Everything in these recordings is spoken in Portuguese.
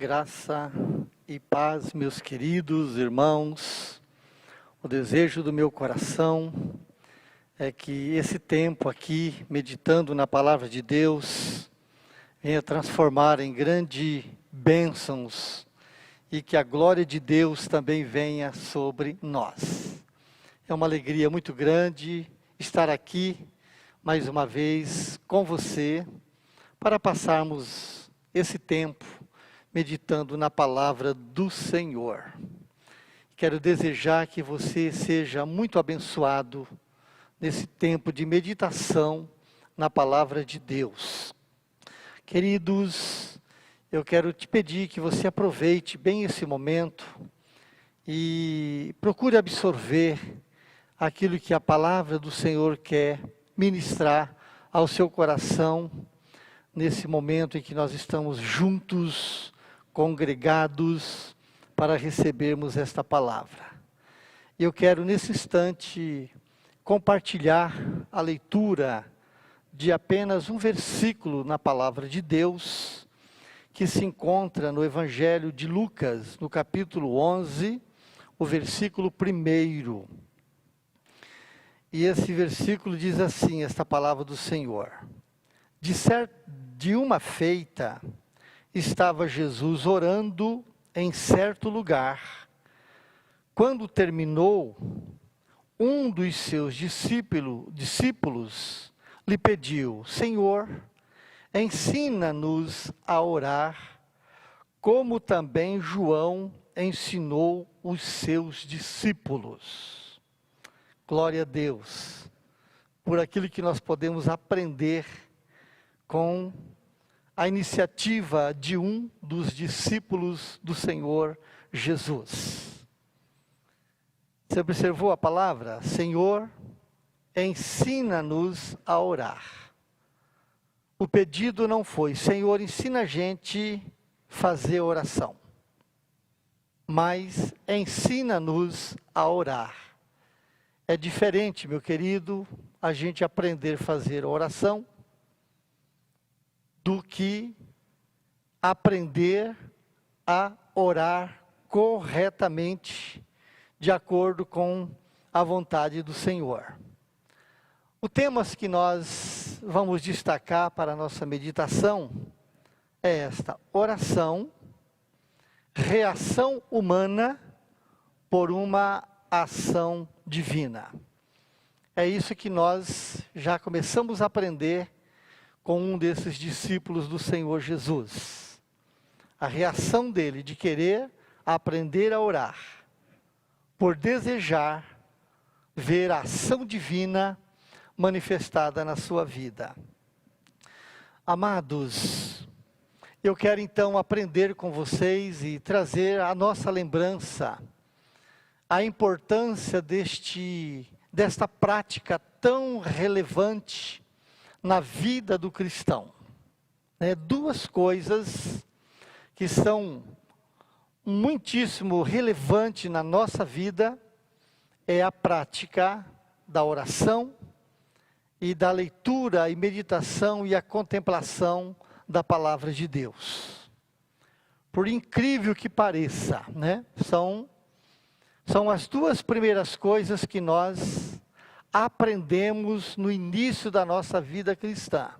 Graça e paz, meus queridos irmãos. O desejo do meu coração é que esse tempo aqui, meditando na palavra de Deus, venha transformar em grandes bênçãos e que a glória de Deus também venha sobre nós. É uma alegria muito grande estar aqui mais uma vez com você para passarmos esse tempo meditando na palavra do Senhor. Quero desejar que você seja muito abençoado nesse tempo de meditação na palavra de Deus. Queridos, eu quero te pedir que você aproveite bem esse momento e procure absorver aquilo que a palavra do Senhor quer ministrar ao seu coração nesse momento em que nós estamos juntos, congregados para recebermos esta palavra. Eu quero nesse instante compartilhar a leitura de apenas um versículo na palavra de Deus, que se encontra no Evangelho de Lucas, no capítulo 11, o versículo 1. E esse versículo diz assim, esta palavra do Senhor: De uma feita, estava Jesus orando em certo lugar. Quando terminou, um dos seus discípulos lhe pediu: Senhor, ensina-nos a orar, como também João ensinou os seus discípulos. Glória a Deus, por aquilo que nós podemos aprender com a iniciativa de um dos discípulos do Senhor Jesus. Você observou a palavra? Senhor, ensina-nos a orar. O pedido não foi, Senhor, ensina a gente a fazer oração. Mas ensina-nos a orar. É diferente, meu querido, a gente aprender a fazer oração do que aprender a orar corretamente, de acordo com a vontade do Senhor. O tema que nós vamos destacar para a nossa meditação é esta: oração, reação humana por uma ação divina. É isso que nós já começamos a aprender com um desses discípulos do Senhor Jesus. A reação dele de querer aprender a orar, por desejar ver a ação divina manifestada na sua vida. Amados, eu quero então aprender com vocês e trazer à nossa lembrança a importância desta prática tão relevante na vida do cristão. Duas coisas que são muitíssimo relevantes na nossa vida é a prática da oração e da leitura e meditação e a contemplação da palavra de Deus. Por incrível que pareça, são as duas primeiras coisas que nós aprendemos no início da nossa vida cristã.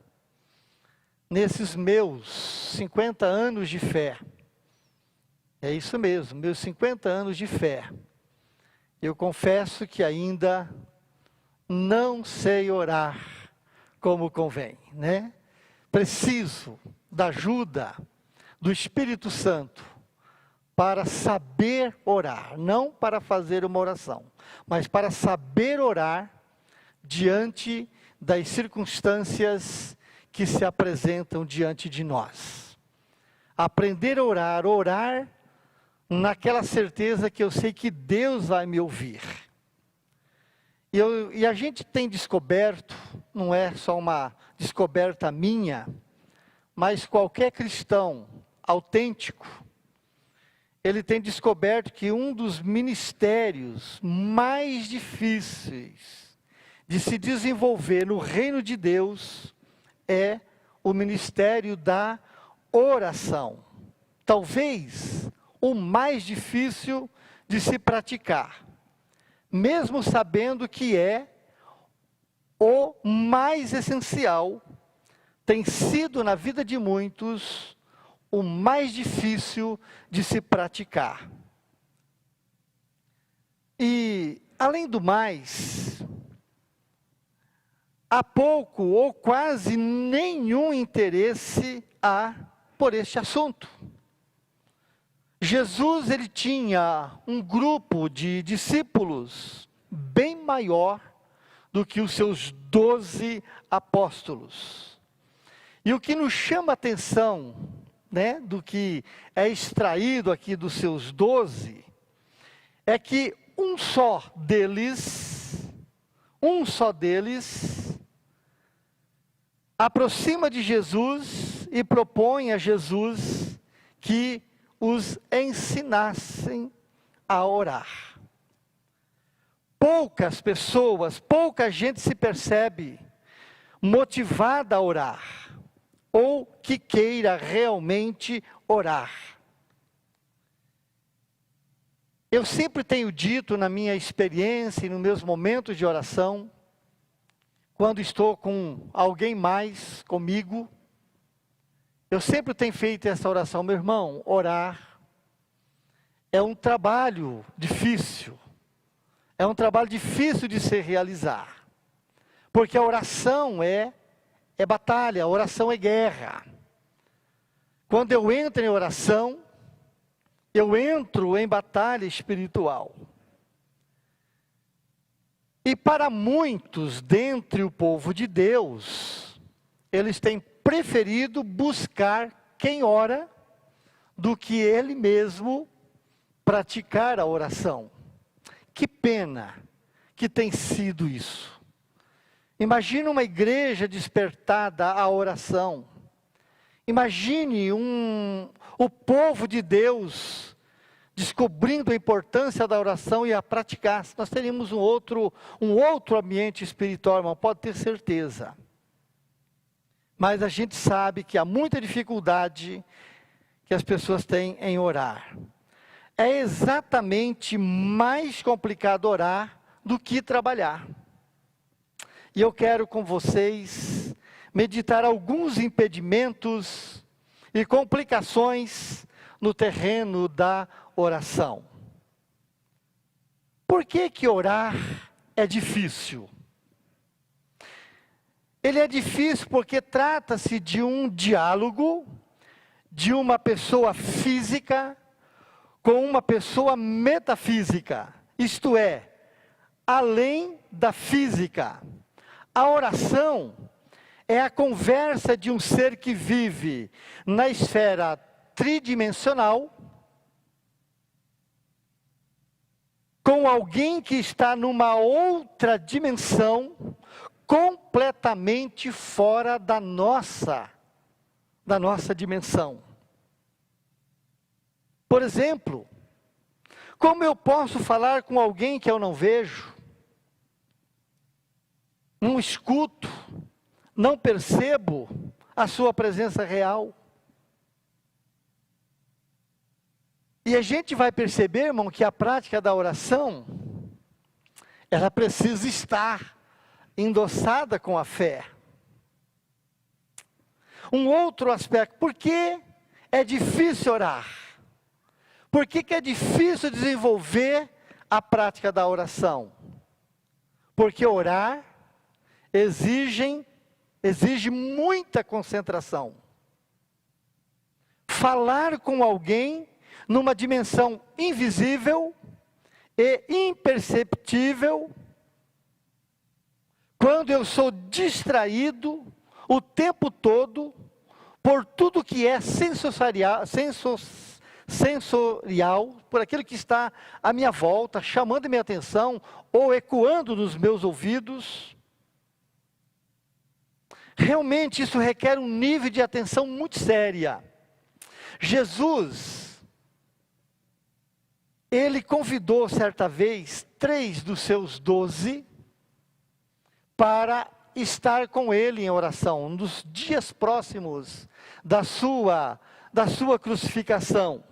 Nesses meus 50 anos de fé, é isso mesmo, meus 50 anos de fé, eu confesso que ainda não sei orar como convém, Preciso da ajuda do Espírito Santo para saber orar, não para fazer uma oração, mas para saber orar diante das circunstâncias que se apresentam diante de nós. Aprender a orar naquela certeza que eu sei que Deus vai me ouvir. E a gente tem descoberto, não é só uma descoberta minha, mas qualquer cristão autêntico, ele tem descoberto que um dos ministérios mais difíceis de se desenvolver no reino de Deus é o ministério da oração. talvez o mais difícil de se praticar, mesmo sabendo que é o mais essencial, tem sido na vida de muitos o mais difícil de se praticar. E, além do mais, há pouco ou quase nenhum interesse há por este assunto. Jesus, ele tinha um grupo de discípulos bem maior do que os seus 12 apóstolos. E o que nos chama a atenção, do que é extraído aqui dos seus 12, é que um só deles, aproxima de Jesus e propõe a Jesus que os ensinassem a orar. Poucas pessoas, pouca gente se percebe motivada a orar, ou que queira realmente orar. Eu sempre tenho dito na minha experiência e nos meus momentos de oração, quando estou com alguém mais comigo, eu sempre tenho feito essa oração: meu irmão, orar é um trabalho difícil. É um trabalho difícil de se realizar. Porque a oração é batalha, a oração é guerra. Quando eu entro em oração, eu entro em batalha espiritual. E para muitos dentre o povo de Deus, eles têm preferido buscar quem ora do que ele mesmo praticar a oração. Que pena que tem sido isso. Imagine uma igreja despertada à oração. Imagine o povo de Deus descobrindo a importância da oração e a praticar. Nós teríamos um outro ambiente espiritual, irmão, pode ter certeza. Mas a gente sabe que há muita dificuldade que as pessoas têm em orar. É exatamente mais complicado orar do que trabalhar. E eu quero com vocês meditar alguns impedimentos e complicações no terreno da oração. Por que orar é difícil? Ele é difícil porque trata-se de um diálogo de uma pessoa física com uma pessoa metafísica, isto é, além da física. A oração é a conversa de um ser que vive na esfera tridimensional com alguém que está numa outra dimensão completamente fora da nossa dimensão. Por exemplo, como eu posso falar com alguém que eu não vejo, não escuto, não percebo a sua presença real? E a gente vai perceber, irmão, que a prática da oração, ela precisa estar endossada com a fé. Um outro aspecto, por que é difícil orar? Por que é difícil desenvolver a prática da oração? Porque orar exige muita concentração. Falar com alguém numa dimensão invisível e imperceptível, quando eu sou distraído o tempo todo por tudo que é sensorial, por aquilo que está à minha volta, chamando minha atenção ou ecoando nos meus ouvidos. Realmente isso requer um nível de atenção muito séria. Jesus, ele convidou certa vez 3 dos seus 12 para estar com ele em oração, nos dias próximos da sua da sua crucificação.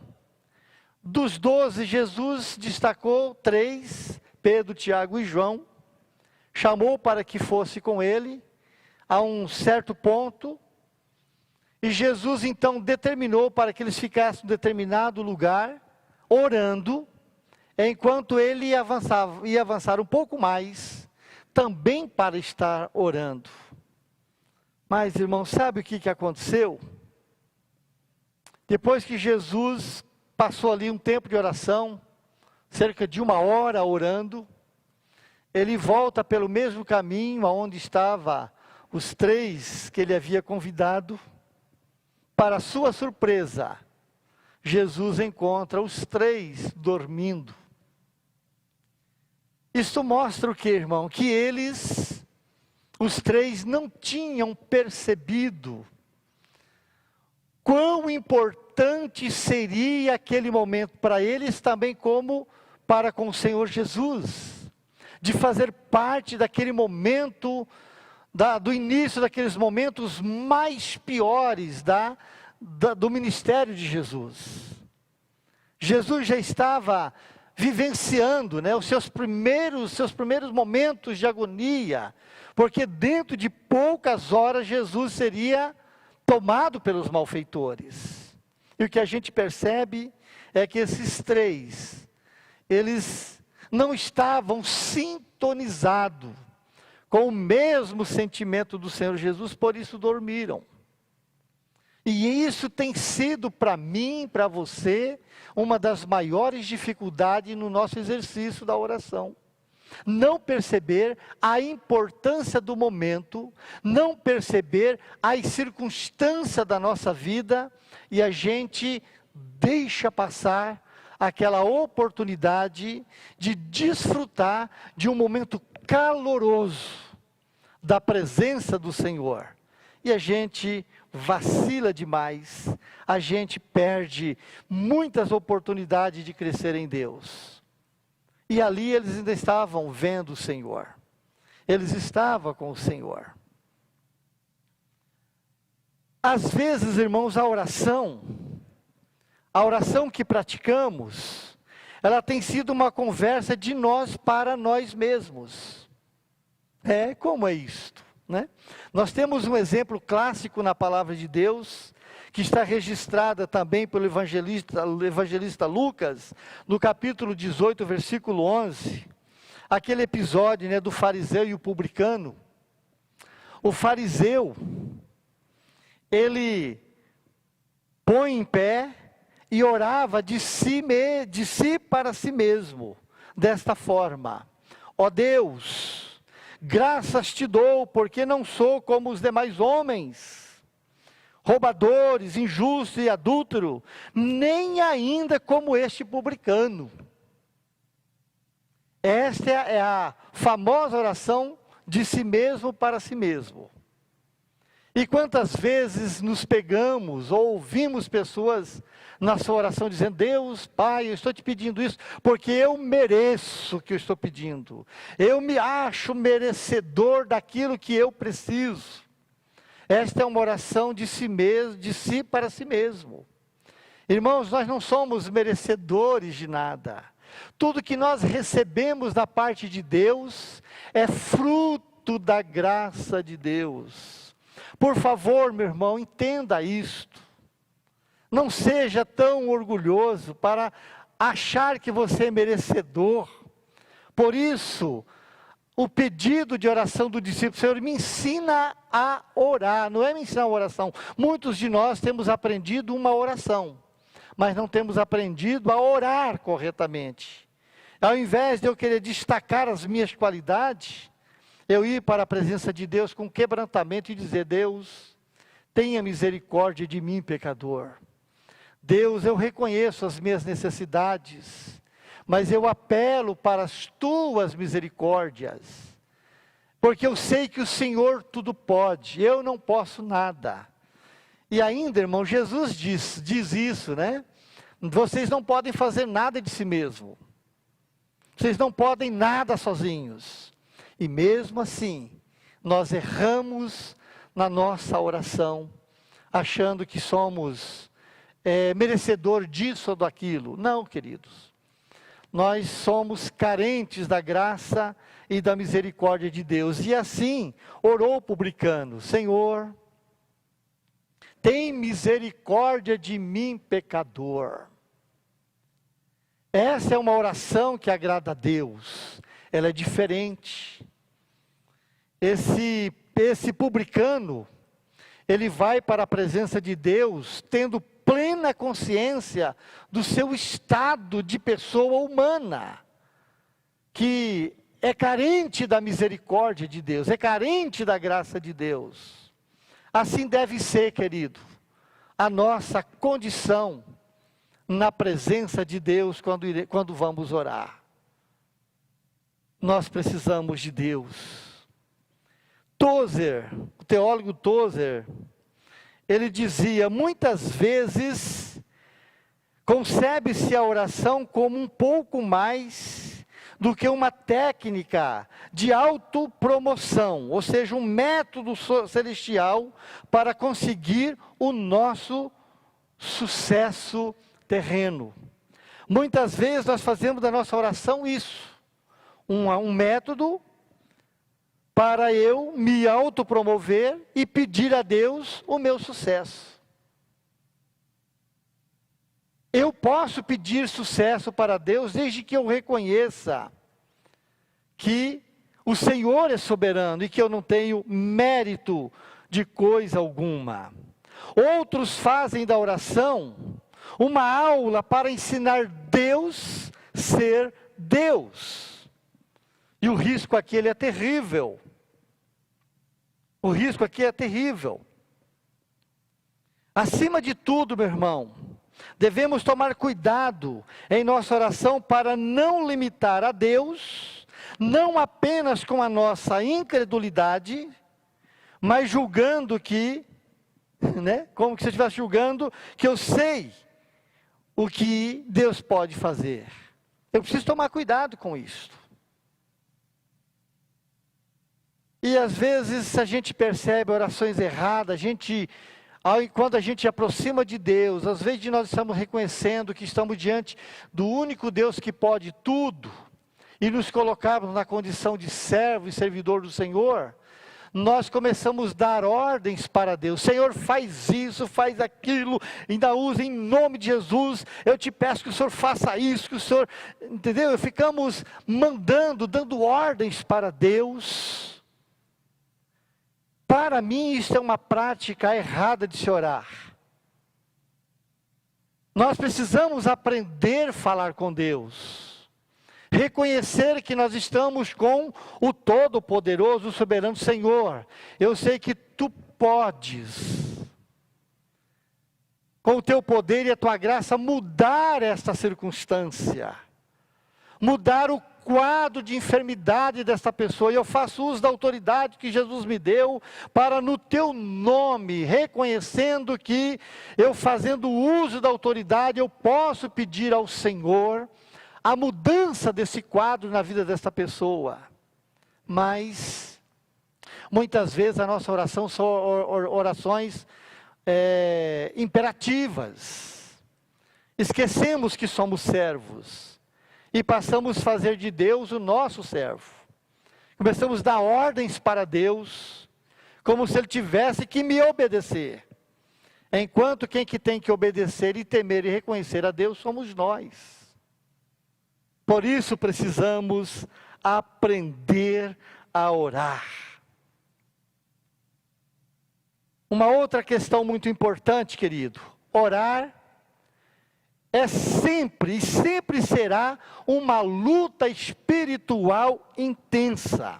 Dos 12, Jesus destacou 3, Pedro, Tiago e João, chamou para que fosse com ele a um certo ponto, e Jesus então determinou para que eles ficassem em um determinado lugar, orando, enquanto ele ia avançar um pouco mais, também para estar orando. Mas, irmãos, sabe o que aconteceu? Depois que Jesus passou ali um tempo de oração, cerca de 1 hora orando, ele volta pelo mesmo caminho aonde estavam os 3 que ele havia convidado. Para sua surpresa, Jesus encontra os 3 dormindo. Isso mostra o que, irmão? Que eles, os 3, não tinham percebido quão importante seria aquele momento para eles, também como para com o Senhor Jesus, de fazer parte daquele momento, do início daqueles momentos mais piores do ministério de Jesus. Jesus já estava vivenciando, os seus primeiros momentos de agonia, porque dentro de poucas horas Jesus seria tomado pelos malfeitores. E o que a gente percebe é que esses 3, eles não estavam sintonizados com o mesmo sentimento do Senhor Jesus, por isso dormiram. E isso tem sido para mim, para você, uma das maiores dificuldades no nosso exercício da oração. Não perceber a importância do momento, não perceber as circunstâncias da nossa vida, e a gente deixa passar aquela oportunidade de desfrutar de um momento caloroso da presença do Senhor. E a gente vacila demais, a gente perde muitas oportunidades de crescer em Deus. E ali eles ainda estavam vendo o Senhor, eles estavam com o Senhor. Às vezes, irmãos, a oração que praticamos, ela tem sido uma conversa de nós para nós mesmos. Como é isto, né? Nós temos um exemplo clássico na palavra de Deus, que está registrada também pelo evangelista Lucas, no capítulo 18, versículo 11, aquele episódio, do fariseu e o publicano. O fariseu, ele põe em pé e orava de si para si mesmo, desta forma: ó Deus, graças te dou, porque não sou como os demais homens, roubadores, injustos e adúlteros, nem ainda como este publicano. Esta é a famosa oração de si mesmo para si mesmo. E quantas vezes nos pegamos ou ouvimos pessoas na sua oração dizendo: Deus, Pai, eu estou te pedindo isso porque eu mereço o que eu estou pedindo. Eu me acho merecedor daquilo que eu preciso. Esta é uma oração de si mesmo, de si para si mesmo. Irmãos, nós não somos merecedores de nada. Tudo que nós recebemos da parte de Deus é fruto da graça de Deus. Por favor, meu irmão, entenda isto. Não seja tão orgulhoso para achar que você é merecedor. Por isso, o pedido de oração do discípulo: Senhor, me ensina a orar. Não é me ensinar a oração. Muitos de nós temos aprendido uma oração, mas não temos aprendido a orar corretamente. Ao invés de eu querer destacar as minhas qualidades, eu ir para a presença de Deus com quebrantamento e dizer: Deus, tenha misericórdia de mim, pecador. Deus, eu reconheço as minhas necessidades, mas eu apelo para as tuas misericórdias, porque eu sei que o Senhor tudo pode, eu não posso nada. E ainda, irmão, Jesus diz isso, né? Vocês não podem fazer nada de si mesmo, vocês não podem nada sozinhos. E mesmo assim, nós erramos na nossa oração, achando que somos merecedor disso ou daquilo. Não, queridos. Nós somos carentes da graça e da misericórdia de Deus. E assim, orou o publicano: Senhor, tem misericórdia de mim, pecador. Essa é uma oração que agrada a Deus. Ela é diferente. Esse publicano, ele vai para a presença de Deus tendo plena consciência do seu estado de pessoa humana, que é carente da misericórdia de Deus, é carente da graça de Deus. Assim deve ser, querido, a nossa condição na presença de Deus quando vamos orar. Nós precisamos de Deus. Tozer, o teólogo Tozer, ele dizia: muitas vezes concebe-se a oração como um pouco mais do que uma técnica de autopromoção, ou seja, um método celestial para conseguir o nosso sucesso terreno. Muitas vezes nós fazemos da nossa oração isso, um método para eu me autopromover e pedir a Deus o meu sucesso. Eu posso pedir sucesso para Deus desde que eu reconheça que o Senhor é soberano e que eu não tenho mérito de coisa alguma. Outros fazem da oração uma aula para ensinar Deus ser Deus. E o risco aqui ele é terrível. O risco aqui é terrível. Acima de tudo, meu irmão, devemos tomar cuidado em nossa oração para não limitar a Deus, não apenas com a nossa incredulidade, mas julgando que, como que se eu estivesse julgando que eu sei o que Deus pode fazer. Eu preciso tomar cuidado com isso. E às vezes a gente percebe orações erradas, quando a gente aproxima de Deus, às vezes nós estamos reconhecendo que estamos diante do único Deus que pode tudo, e nos colocarmos na condição de servo e servidor do Senhor, nós começamos a dar ordens para Deus. Senhor, faz isso, faz aquilo, ainda usa em nome de Jesus, eu te peço que o Senhor faça isso, que o Senhor, entendeu? Ficamos dando ordens para Deus. Para mim, isso é uma prática errada de se orar. Nós precisamos aprender a falar com Deus. Reconhecer que nós estamos com o Todo-Poderoso, o Soberano Senhor. Eu sei que Tu podes, com o Teu poder e a Tua graça, mudar esta circunstância. Mudar o quadro de enfermidade desta pessoa, e eu faço uso da autoridade que Jesus me deu, para no Teu nome, reconhecendo que eu fazendo uso da autoridade, eu posso pedir ao Senhor a mudança desse quadro na vida desta pessoa. Mas, muitas vezes a nossa oração são orações imperativas, esquecemos que somos servos, e passamos a fazer de Deus o nosso servo. Começamos a dar ordens para Deus, como se Ele tivesse que me obedecer. Enquanto quem que tem que obedecer e temer e reconhecer a Deus somos nós. Por isso precisamos aprender a orar. Uma outra questão muito importante, querido: orar é sempre e sempre será uma luta espiritual intensa.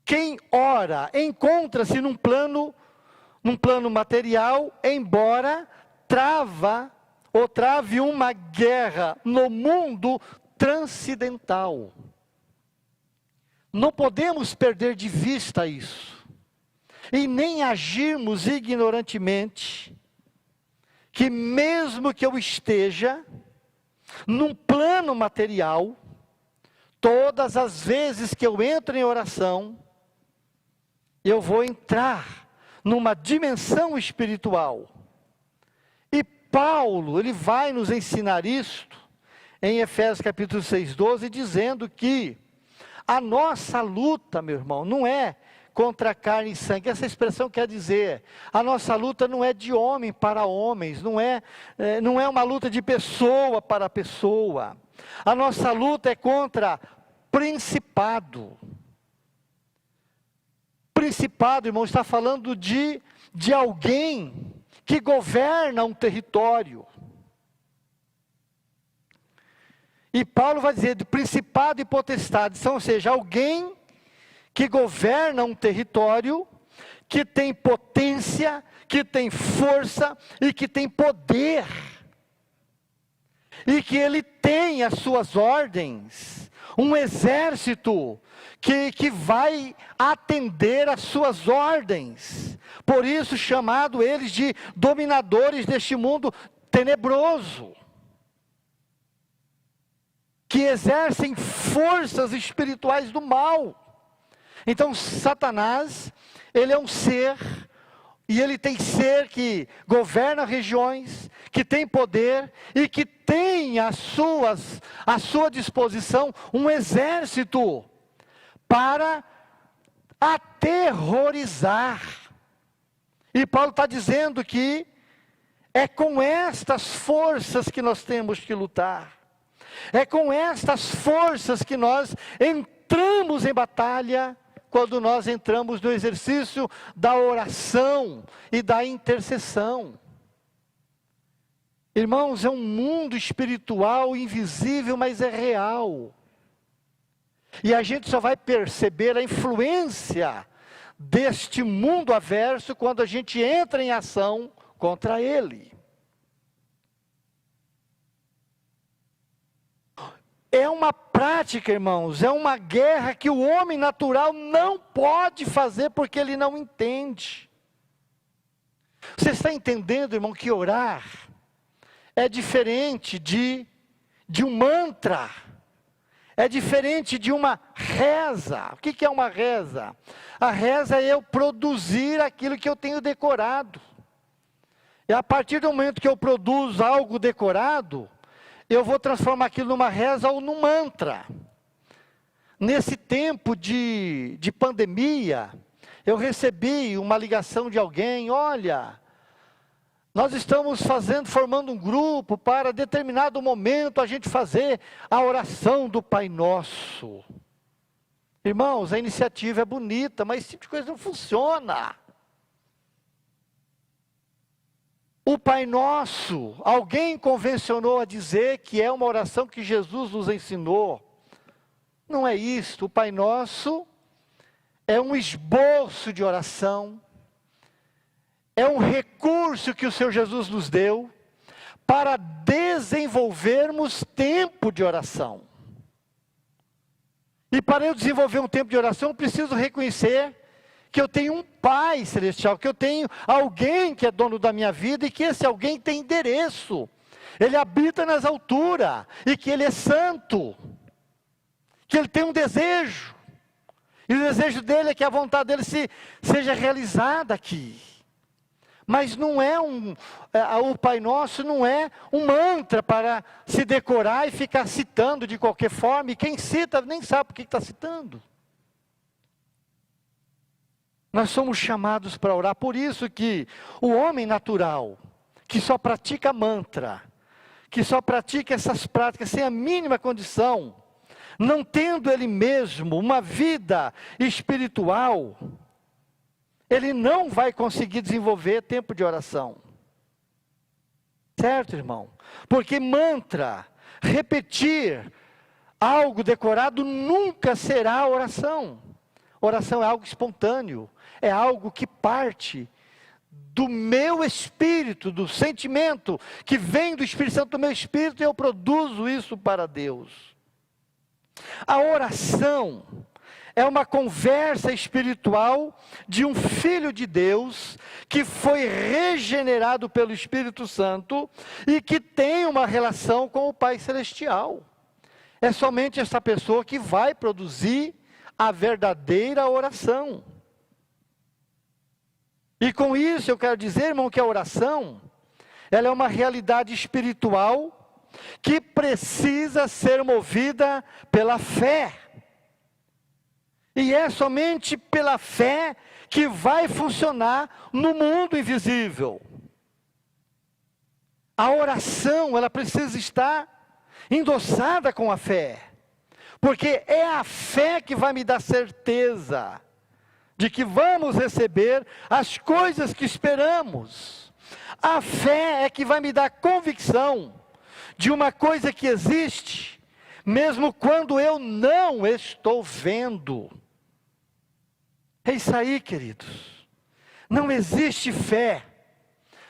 Quem ora encontra-se num plano material, embora trave uma guerra no mundo transcendental. Não podemos perder de vista isso, e nem agirmos ignorantemente, que mesmo que eu esteja num plano material, todas as vezes que eu entro em oração, eu vou entrar numa dimensão espiritual, Paulo, ele vai nos ensinar isto em Efésios capítulo 6:12, dizendo que a nossa luta, meu irmão, não é contra carne e sangue. Essa expressão quer dizer, a nossa luta não é de homem para homens, não é uma luta de pessoa para pessoa. A nossa luta é contra principado. Principado, irmão, está falando de alguém que governa um território. E Paulo vai dizer de principado e potestade, ou seja, alguém que governa um território, que tem potência, que tem força e que tem poder. E que ele tem as suas ordens, um exército que vai atender às suas ordens. Por isso chamado eles de dominadores deste mundo tenebroso. Que exercem forças espirituais do mal. Então Satanás, ele é um ser, e ele tem ser que governa regiões, que tem poder, e que tem à sua disposição um exército para aterrorizar. E Paulo está dizendo que é com estas forças que nós temos que lutar. É com estas forças que nós entramos em batalha, quando nós entramos no exercício da oração e da intercessão. Irmãos, é um mundo espiritual invisível, mas é real. E a gente só vai perceber a influência deste mundo adverso quando a gente entra em ação contra ele. É uma prática, irmãos, é uma guerra que o homem natural não pode fazer porque ele não entende. Você está entendendo, irmão, que orar é diferente de um mantra, é diferente de uma reza. O que é uma reza? A reza é eu produzir aquilo que eu tenho decorado. E a partir do momento que eu produzo algo decorado, eu vou transformar aquilo numa reza ou num mantra. Nesse tempo de pandemia, eu recebi uma ligação de alguém: olha, nós estamos formando um grupo para determinado momento a gente fazer a oração do Pai Nosso. Irmãos, a iniciativa é bonita, mas esse tipo de coisa não funciona. O Pai Nosso, alguém convencionou a dizer que é uma oração que Jesus nos ensinou. Não é isto. O Pai Nosso é um esboço de oração, é um recurso que o Senhor Jesus nos deu para desenvolvermos tempo de oração. E para eu desenvolver um tempo de oração, eu preciso reconhecer que eu tenho um Pai Celestial, que eu tenho alguém que é dono da minha vida e que esse alguém tem endereço. Ele habita nas alturas e que Ele é santo, que Ele tem um desejo. E o desejo dele é que a vontade dele seja realizada aqui. Mas não é o Pai Nosso não é um mantra para se decorar e ficar citando de qualquer forma. E quem cita nem sabe por que está citando. Nós somos chamados para orar. Por isso que o homem natural, que só pratica mantra, que só pratica essas práticas sem a mínima condição, não tendo ele mesmo uma vida espiritual, ele não vai conseguir desenvolver tempo de oração. Certo, irmão? Porque mantra, repetir algo decorado nunca será oração. Oração é algo espontâneo, é algo que parte do meu espírito, do sentimento, que vem do Espírito Santo do meu espírito, e eu produzo isso para Deus. A oração é uma conversa espiritual de um filho de Deus, que foi regenerado pelo Espírito Santo, e que tem uma relação com o Pai Celestial. É somente essa pessoa que vai produzir a verdadeira oração. E com isso eu quero dizer, irmão, que a oração ela é uma realidade espiritual que precisa ser movida pela fé. E é somente pela fé que vai funcionar no mundo invisível. A oração, ela precisa estar endossada com a fé. Porque é a fé que vai me dar certeza de que vamos receber as coisas que esperamos. A fé é que vai me dar convicção de uma coisa que existe, mesmo quando eu não estou vendo. É isso aí, queridos. Não existe fé.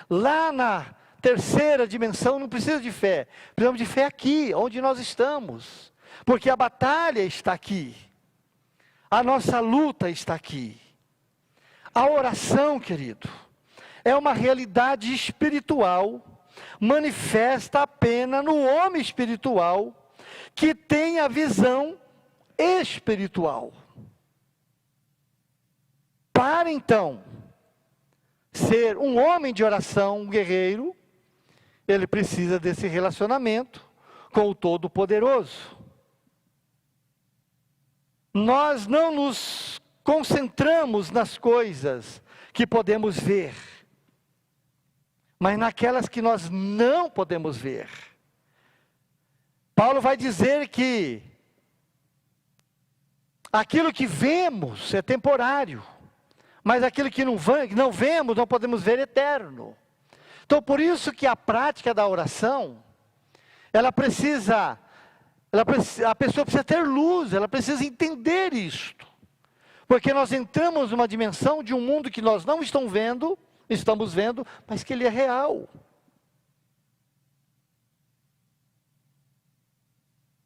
Lá na terceira dimensão não precisa de fé. Precisamos de fé aqui, onde nós estamos. Porque a batalha está aqui. A nossa luta está aqui. A oração, querido, é uma realidade espiritual, manifesta apenas no homem espiritual, que tem a visão espiritual. Para então ser um homem de oração, um guerreiro, ele precisa desse relacionamento com o Todo-Poderoso. Nós não nos concentramos nas coisas que podemos ver, mas naquelas que nós não podemos ver. Paulo vai dizer que aquilo que vemos é temporário, mas aquilo que não vemos, não podemos ver eterno. Então, por isso que a prática da oração, a pessoa precisa ter luz, ela precisa entender isto. Porque nós entramos numa dimensão de um mundo que nós não estamos vendo, mas que ele é real.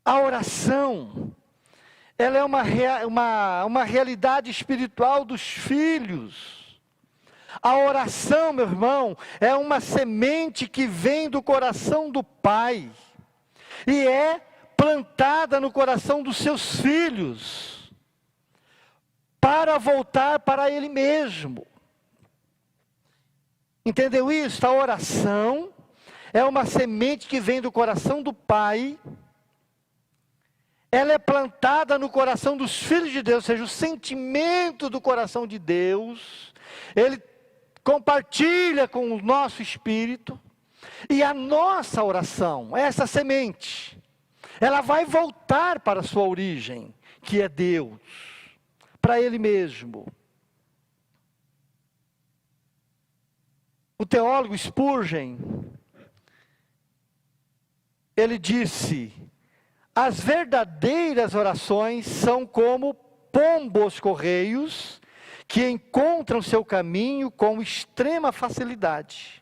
A oração, ela é uma realidade espiritual dos filhos. A oração, meu irmão, é uma semente que vem do coração do Pai. E é plantada no coração dos seus filhos. Para voltar para Ele mesmo. Entendeu isso? A oração é uma semente que vem do coração do Pai. Ela é plantada no coração dos filhos de Deus, ou seja, o sentimento do coração de Deus. Ele compartilha com o nosso espírito. E a nossa oração, essa semente, ela vai voltar para a sua origem, que é Deus, para Ele mesmo. O teólogo Spurgeon, ele disse: as verdadeiras orações são como pombos correios que encontram seu caminho com extrema facilidade.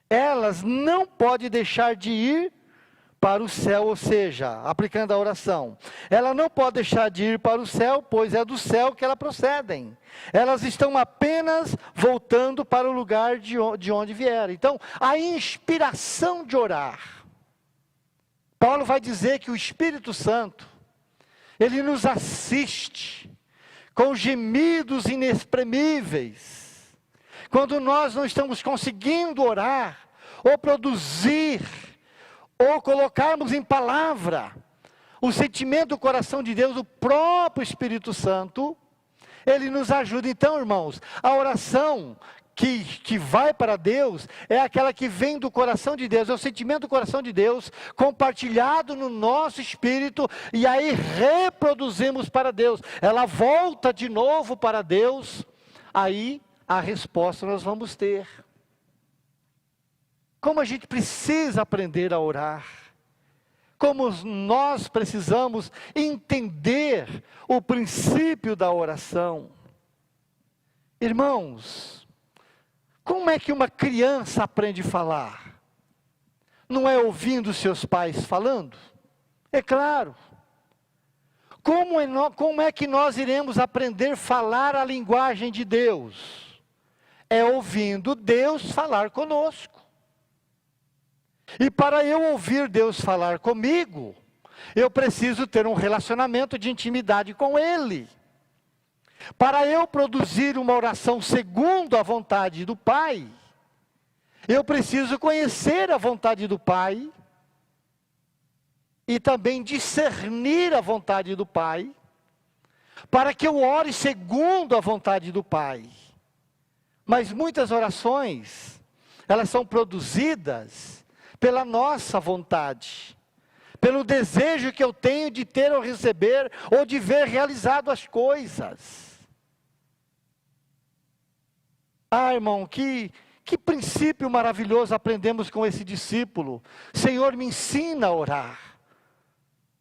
Elas não podem deixar de ir para o céu, ou seja, aplicando a oração. Ela não pode deixar de ir para o céu, pois é do céu que elas procedem. Elas estão apenas voltando para o lugar de onde vieram. Então, a inspiração de orar. Paulo vai dizer que o Espírito Santo, ele nos assiste com gemidos inexprimíveis. Quando nós não estamos conseguindo orar, ou produzir, ou colocarmos em palavra o sentimento do coração de Deus, o próprio Espírito Santo, ele nos ajuda. Então, irmãos, a oração que vai para Deus é aquela que vem do coração de Deus, é o sentimento do coração de Deus, compartilhado no nosso espírito, e aí reproduzimos para Deus. Ela volta de novo para Deus, aí a resposta nós vamos ter. Como a gente precisa aprender a orar. Como nós precisamos entender o princípio da oração. Irmãos, como é que uma criança aprende a falar? Não é ouvindo seus pais falando? É claro. Como é que nós iremos aprender a falar a linguagem de Deus? É ouvindo Deus falar conosco. E para eu ouvir Deus falar comigo, eu preciso ter um relacionamento de intimidade com Ele. Para eu produzir uma oração segundo a vontade do Pai, Eu preciso conhecer a vontade do Pai e também discernir a vontade do Pai, para que eu ore segundo a vontade do Pai. Mas muitas orações, elas são produzidas pela nossa vontade, pelo desejo que eu tenho de ter ou receber, ou de ver realizado as coisas. Ah, irmão, que princípio maravilhoso aprendemos com esse discípulo. Senhor, me ensina a orar.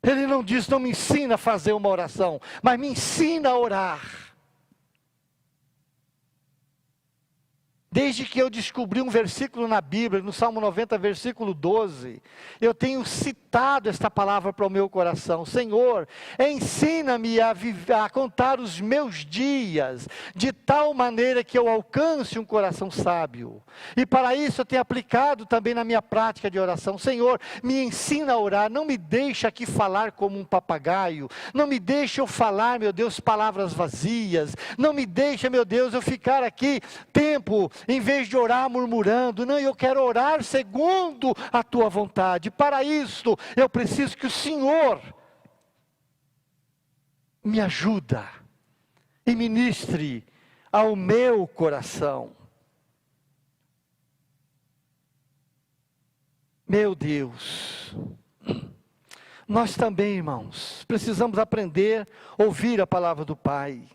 Ele não diz, não me ensina a fazer uma oração, mas me ensina a orar. Desde que eu descobri um versículo na Bíblia, no Salmo 90, versículo 12, eu tenho citado esta palavra para o meu coração. Senhor, ensina-me a contar os meus dias, de tal maneira que eu alcance um coração sábio. E para isso eu tenho aplicado também na minha prática de oração. Senhor, me ensina a orar, não me deixe aqui falar como um papagaio, não me deixe eu falar, meu Deus, palavras vazias, não me deixe, meu Deus, eu ficar aqui tempo, em vez de orar murmurando. Não, eu quero orar segundo a tua vontade. Para isto, eu preciso que o Senhor me ajude e ministre ao meu coração. Meu Deus, nós também, irmãos, precisamos aprender a ouvir a palavra do Pai.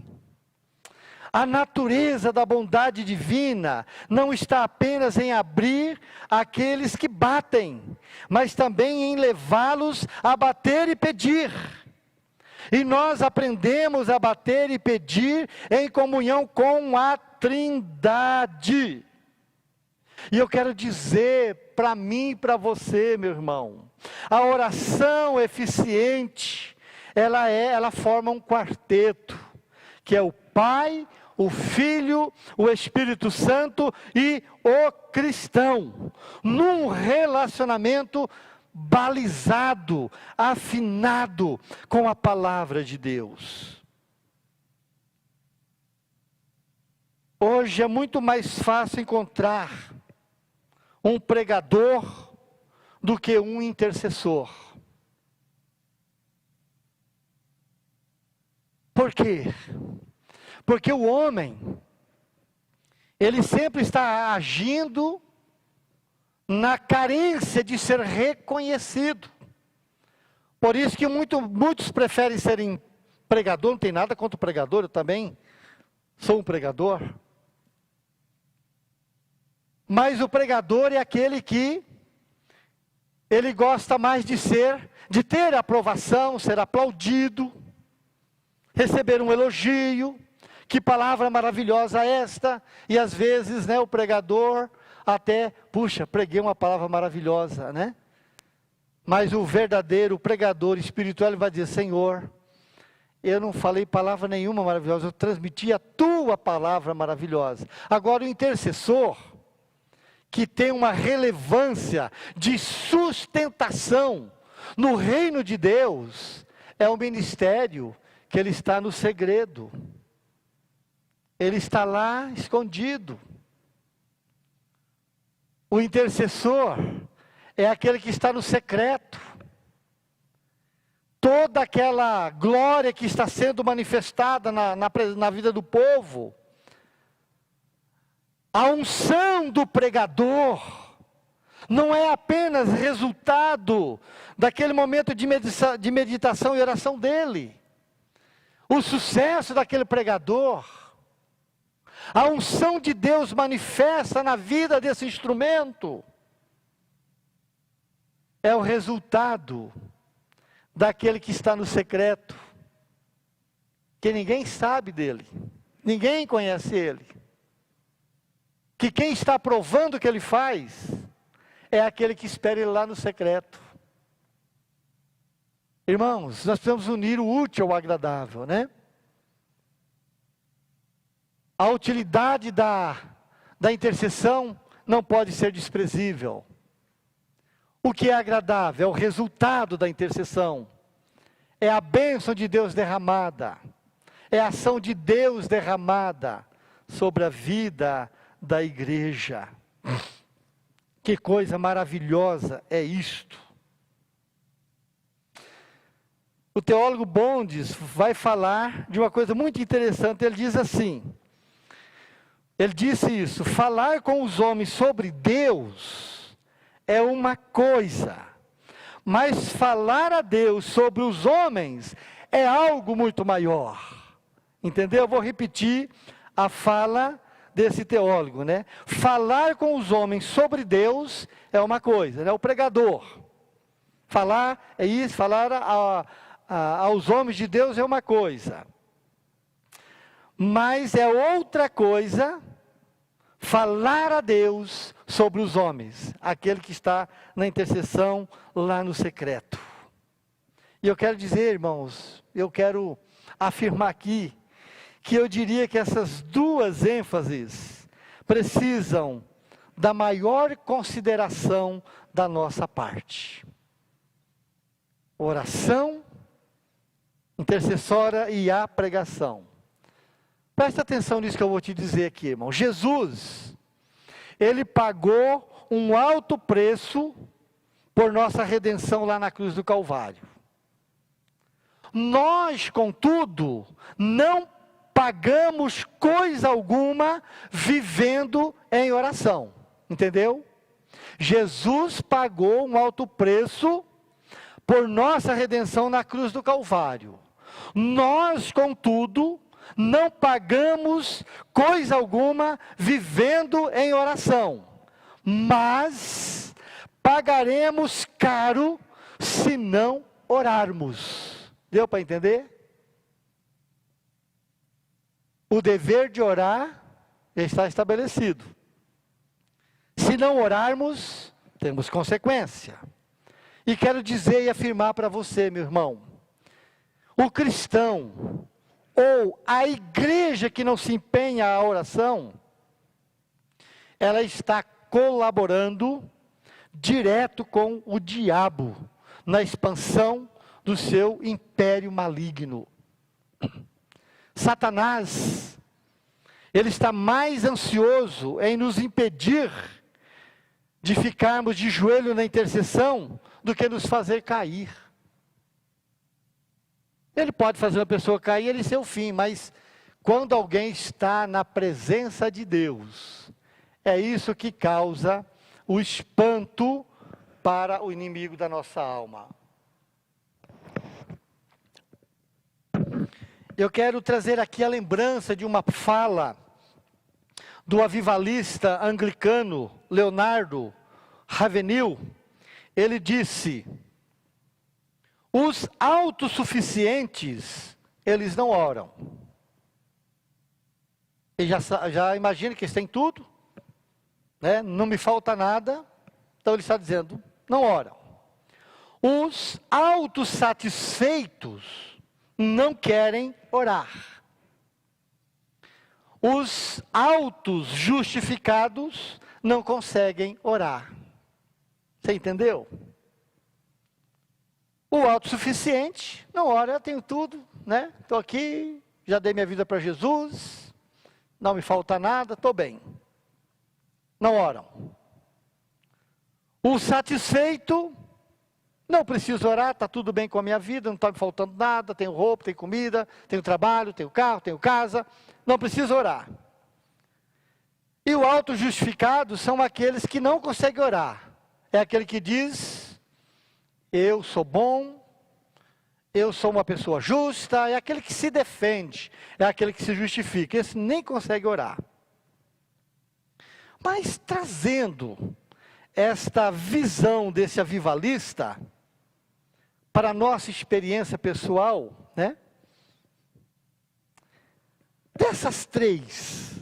A natureza da bondade divina não está apenas em abrir aqueles que batem, mas também em levá-los a bater e pedir. E nós aprendemos a bater e pedir em comunhão com a Trindade. E eu quero dizer para mim e para você, meu irmão, a oração eficiente, ela forma um quarteto, que é o Pai, o Filho, o Espírito Santo e o cristão, num relacionamento balizado, afinado com a palavra de Deus. Hoje é muito mais fácil encontrar um pregador do que um intercessor. Por quê? Porque o homem, ele sempre está agindo na carência de ser reconhecido. Por isso que muitos preferem serem pregador, não tem nada contra o pregador, eu também sou um pregador. Mas o pregador é aquele que ele gosta mais de ter aprovação, ser aplaudido, receber um elogio. Que palavra maravilhosa esta, e às vezes, o pregador até, puxa, preguei uma palavra maravilhosa, Mas o verdadeiro pregador espiritual, ele vai dizer, Senhor, eu não falei palavra nenhuma maravilhosa, eu transmiti a tua palavra maravilhosa. Agora o intercessor, que tem uma relevância de sustentação no reino de Deus, é um ministério que ele está no segredo. Ele está lá escondido. O intercessor é aquele que está no secreto. Toda aquela glória que está sendo manifestada na vida do povo. A unção do pregador não é apenas resultado daquele momento de meditação e oração dele. O sucesso daquele pregador, a unção de Deus manifesta na vida desse instrumento, é o resultado daquele que está no secreto, que ninguém sabe dele, ninguém conhece ele, que quem está provando o que ele faz, é aquele que espera ele lá no secreto. Irmãos, nós precisamos unir o útil ao agradável, A utilidade da intercessão não pode ser desprezível. O que é agradável é o resultado da intercessão. É a bênção de Deus derramada. É a ação de Deus derramada sobre a vida da igreja. Que coisa maravilhosa é isto. O teólogo Bondes vai falar de uma coisa muito interessante. Ele diz assim, ele disse isso: falar com os homens sobre Deus é uma coisa, mas falar a Deus sobre os homens é algo muito maior. Entendeu? Eu vou repetir a fala desse teólogo, né? Falar com os homens sobre Deus é uma coisa, né? O pregador. Falar é isso, falar aos homens de Deus é uma coisa. Mas é outra coisa falar a Deus sobre os homens, aquele que está na intercessão lá no secreto. E eu quero dizer, irmãos, eu quero afirmar aqui, que eu diria que essas duas ênfases precisam da maior consideração da nossa parte. Oração intercessória e a pregação. Presta atenção nisso que eu vou te dizer aqui, irmão. Jesus, ele pagou um alto preço por nossa redenção lá na cruz do Calvário. Nós, contudo, não pagamos coisa alguma vivendo em oração. Entendeu? Jesus pagou um alto preço por nossa redenção na cruz do Calvário. Nós, contudo, não pagamos coisa alguma vivendo em oração, mas pagaremos caro se não orarmos. Deu para entender? O dever de orar está estabelecido. Se não orarmos, temos consequência. E quero dizer e afirmar para você, meu irmão, o cristão, ou a igreja que não se empenha à oração, ela está colaborando direto com o diabo, na expansão do seu império maligno. Satanás, ele está mais ansioso em nos impedir de ficarmos de joelho na intercessão, do que nos fazer cair. Ele pode fazer uma pessoa cair, ele ser o fim, mas quando alguém está na presença de Deus, é isso que causa o espanto para o inimigo da nossa alma. Eu quero trazer aqui a lembrança de uma fala do avivalista anglicano Leonardo Ravenhill. Ele disse: os autossuficientes, eles não oram. E já imagina que eles têm tudo, né? Não me falta nada. Então ele está dizendo, não oram. Os autossatisfeitos não querem orar. Os autos justificados não conseguem orar. Você entendeu? O autossuficiente não ora, eu tenho tudo, né? Estou aqui, já dei minha vida para Jesus, não me falta nada, estou bem. Não oram. O satisfeito, não preciso orar, está tudo bem com a minha vida, não está me faltando nada, tenho roupa, tenho comida, tenho trabalho, tenho carro, tenho casa, não preciso orar. E o autojustificado são aqueles que não conseguem orar. É aquele que diz, eu sou bom, eu sou uma pessoa justa, é aquele que se defende, é aquele que se justifica. Esse nem consegue orar. Mas trazendo esta visão desse avivalista para a nossa experiência pessoal, né? Dessas três,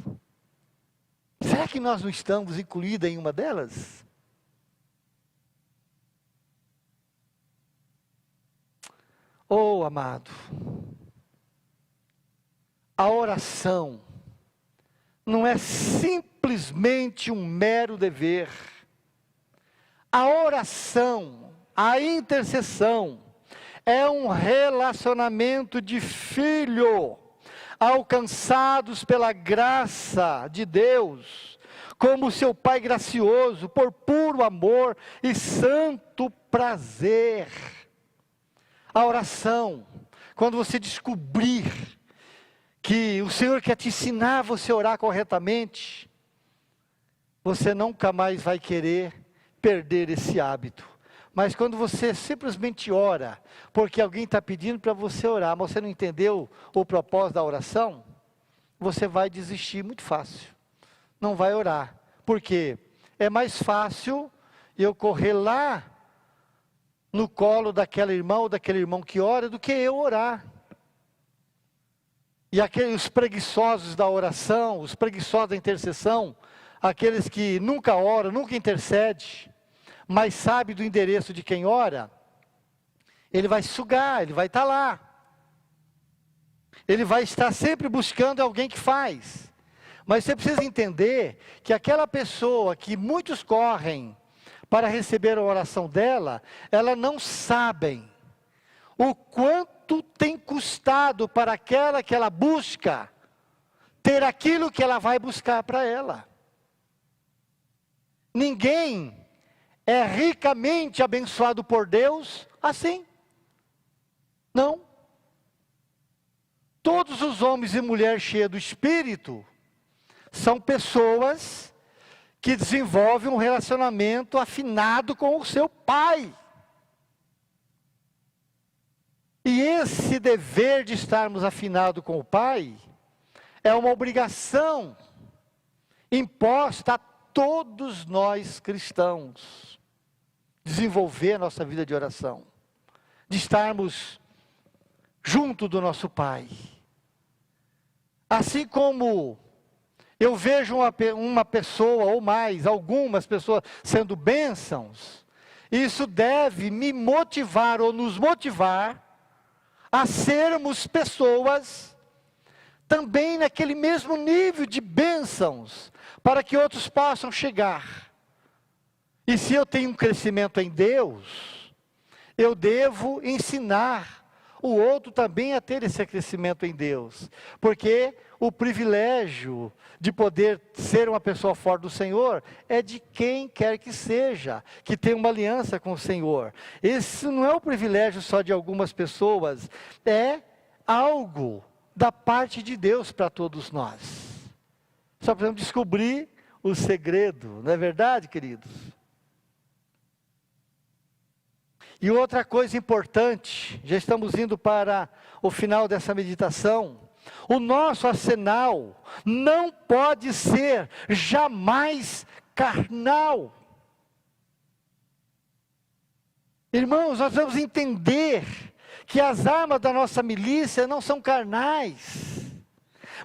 será que nós não estamos incluídos em uma delas? Oh, amado, a oração não é simplesmente um mero dever. A oração, a intercessão, é um relacionamento de filho, alcançados pela graça de Deus, como seu Pai gracioso, por puro amor e santo prazer. A oração, quando você descobrir que o Senhor quer te ensinar você a orar corretamente, você nunca mais vai querer perder esse hábito. Mas quando você simplesmente ora, porque alguém está pedindo para você orar, mas você não entendeu o propósito da oração, você vai desistir muito fácil. Não vai orar. Por quê? É mais fácil eu correr lá no colo daquela irmã ou daquele irmão que ora do que eu orar. E os preguiçosos da oração, os preguiçosos da intercessão, aqueles que nunca oram, nunca intercedem, mas sabe do endereço de quem ora, ele vai sugar, ele vai estar lá. Ele vai estar sempre buscando alguém que faz. Mas você precisa entender que aquela pessoa que muitos correm para receber a oração dela, ela não sabem o quanto tem custado para aquela que ela busca, ter aquilo que ela vai buscar para ela. Ninguém é ricamente abençoado por Deus assim. Não. Todos os homens e mulheres cheios do Espírito são pessoas que desenvolvem um relacionamento afinado com o seu Pai. E esse dever de estarmos afinados com o Pai é uma obrigação imposta a todos nós cristãos. Desenvolver a nossa vida de oração, de estarmos junto do nosso Pai. Assim como eu vejo uma pessoa ou mais, algumas pessoas sendo bênçãos, isso deve me motivar ou nos motivar a sermos pessoas também naquele mesmo nível de bênçãos, para que outros possam chegar. E se eu tenho um crescimento em Deus, eu devo ensinar o outro também a ter esse crescimento em Deus, porque o privilégio de poder ser uma pessoa fora do Senhor é de quem quer que seja, que tem uma aliança com o Senhor. Esse não é o privilégio só de algumas pessoas, é algo da parte de Deus para todos nós. Só precisamos descobrir o segredo, não é verdade, queridos? E outra coisa importante, já estamos indo para o final dessa meditação, o nosso arsenal não pode ser jamais carnal. Irmãos, nós vamos entender que as armas da nossa milícia não são carnais,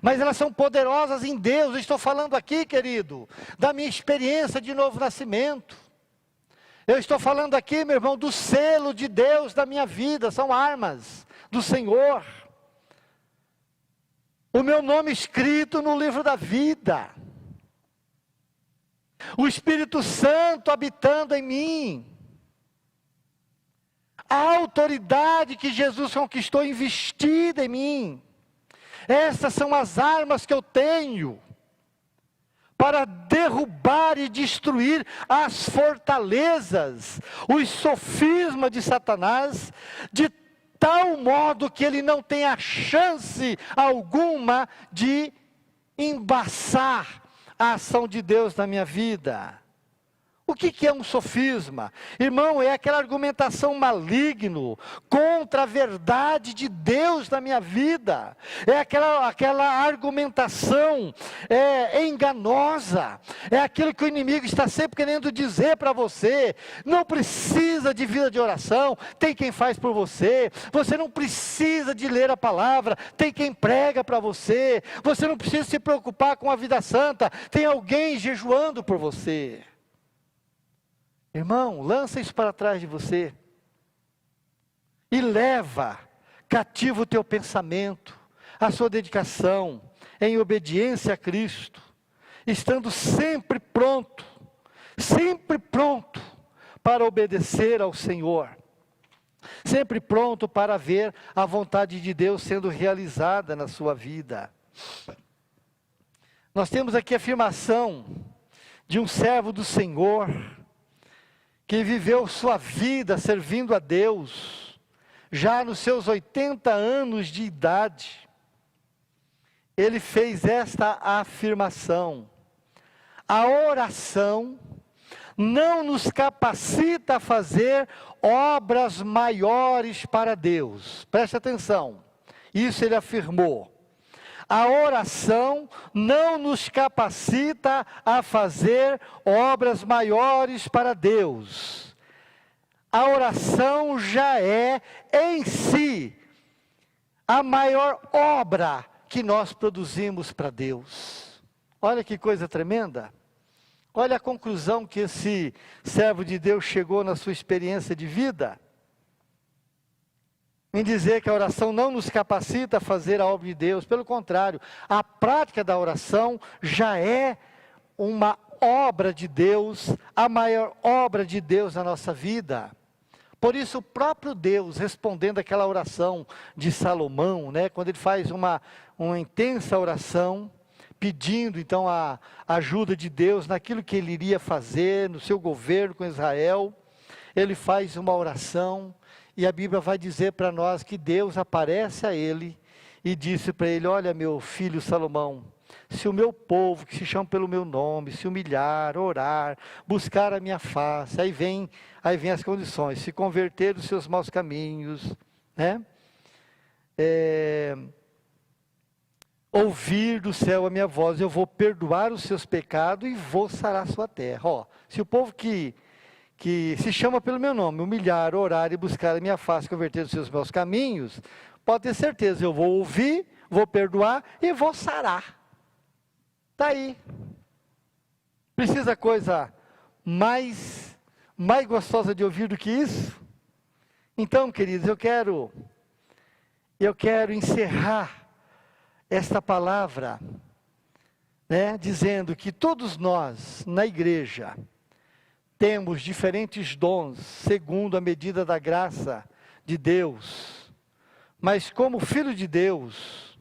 mas elas são poderosas em Deus. Eu estou falando aqui, querido, da minha experiência de novo nascimento. Eu estou falando aqui, meu irmão, do selo de Deus da minha vida, são armas do Senhor. O meu nome escrito no livro da vida. O Espírito Santo habitando em mim. A autoridade que Jesus conquistou investida em mim. Essas são as armas que eu tenho para derrubar e destruir as fortalezas, os sofismas de Satanás, de tal modo que ele não tenha chance alguma de embaçar a ação de Deus na minha vida. O que é um sofisma? Irmão, é aquela argumentação maligno contra a verdade de Deus na minha vida. É aquela argumentação enganosa. É aquilo que o inimigo está sempre querendo dizer para você. Não precisa de vida de oração, tem quem faz por você. Você não precisa de ler a palavra, tem quem prega para você. Você não precisa se preocupar com a vida santa, tem alguém jejuando por você. Irmão, lança isso para trás de você e leva cativo o teu pensamento, a sua dedicação em obediência a Cristo, estando sempre pronto para obedecer ao Senhor, sempre pronto para ver a vontade de Deus sendo realizada na sua vida. Nós temos aqui a afirmação de um servo do Senhor, que viveu sua vida servindo a Deus, já nos seus 80 anos de idade. Ele fez esta afirmação: a oração não nos capacita a fazer obras maiores para Deus. Preste atenção, isso ele afirmou. A oração não nos capacita a fazer obras maiores para Deus. A oração já é, em si, a maior obra que nós produzimos para Deus. Olha que coisa tremenda. Olha a conclusão que esse servo de Deus chegou na sua experiência de vida. Em dizer que a oração não nos capacita a fazer a obra de Deus. Pelo contrário, a prática da oração já é uma obra de Deus, a maior obra de Deus na nossa vida. Por isso o próprio Deus, respondendo aquela oração de Salomão, né, quando ele faz uma intensa oração, pedindo então a ajuda de Deus naquilo que ele iria fazer, no seu governo com Israel, ele faz uma oração, e a Bíblia vai dizer para nós que Deus aparece a ele e disse para ele: olha, meu filho Salomão, se o meu povo, que se chama pelo meu nome, se humilhar, orar, buscar a minha face, aí vem as condições, se converter dos seus maus caminhos, né? Ouvir do céu a minha voz, eu vou perdoar os seus pecados e vou sarar a sua terra. Ó, se o povo que se chama pelo meu nome, humilhar, orar e buscar a minha face, converter os seus maus caminhos, pode ter certeza, eu vou ouvir, vou perdoar e vou sarar. Está aí. Precisa coisa mais gostosa de ouvir do que isso? Então, queridos, eu quero encerrar esta palavra, né, dizendo que todos nós, na igreja, temos diferentes dons, segundo a medida da graça de Deus. Mas como filho de Deus,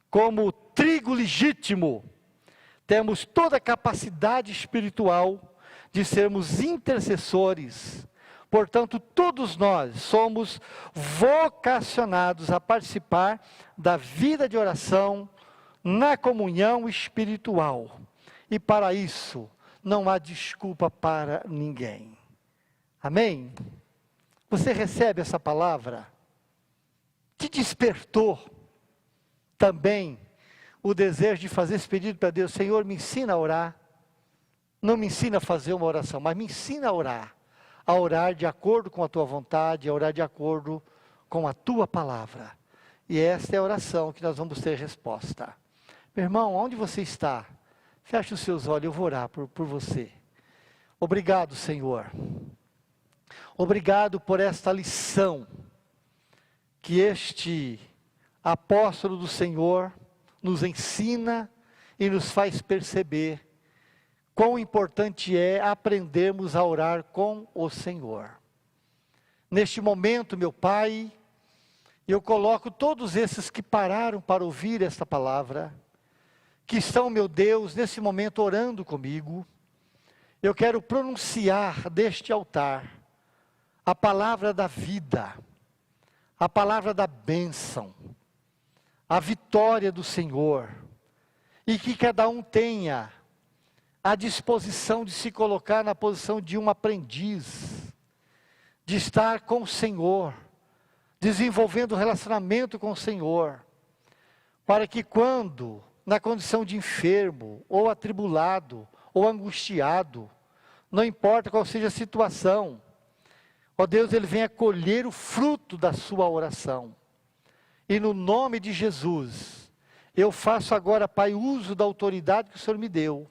como trigo legítimo, temos toda a capacidade espiritual de sermos intercessores. Portanto, todos nós somos vocacionados a participar da vida de oração na comunhão espiritual. E para isso, não há desculpa para ninguém. Amém? Você recebe essa palavra? Te despertou também o desejo de fazer esse pedido para Deus: Senhor, me ensina a orar. Não me ensina a fazer uma oração, mas me ensina a orar de acordo com a tua vontade, a orar de acordo com a tua palavra. E esta é a oração que nós vamos ter resposta. Meu irmão, onde você está? Feche os seus olhos, eu vou orar por você. Obrigado, Senhor. Obrigado por esta lição que este apóstolo do Senhor nos ensina e nos faz perceber quão importante é aprendermos a orar com o Senhor. Neste momento, meu Pai, eu coloco todos esses que pararam para ouvir esta palavra, que estão, meu Deus, nesse momento orando comigo. Eu quero pronunciar deste altar a palavra da vida, a palavra da bênção, a vitória do Senhor, e que cada um tenha a disposição de se colocar na posição de um aprendiz, de estar com o Senhor, desenvolvendo um relacionamento com o Senhor, para que quando, na condição de enfermo, ou atribulado, ou angustiado, não importa qual seja a situação, ó Deus, ele venha colher o fruto da sua oração. E no nome de Jesus, eu faço agora, Pai, uso da autoridade que o Senhor me deu.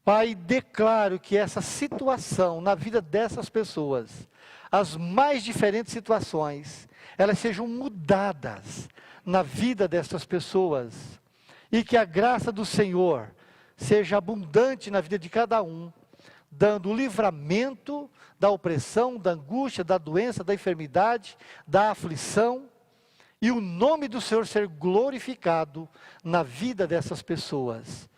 Pai, declaro que essa situação na vida dessas pessoas, as mais diferentes situações, elas sejam mudadas na vida dessas pessoas. E que a graça do Senhor seja abundante na vida de cada um, dando o livramento da opressão, da angústia, da doença, da enfermidade, da aflição, e o nome do Senhor ser glorificado na vida dessas pessoas.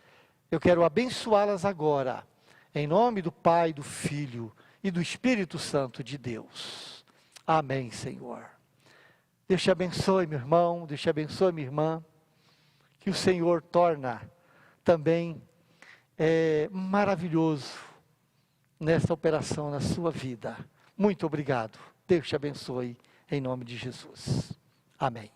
Eu quero abençoá-las agora, Em nome do Pai, do Filho e do Espírito Santo de Deus. Amém, Senhor. Deus te abençoe, meu irmão, Deus te abençoe, minha irmã. Que o Senhor torna também maravilhoso nessa operação na sua vida. Muito obrigado. Deus te abençoe, em nome de Jesus. Amém.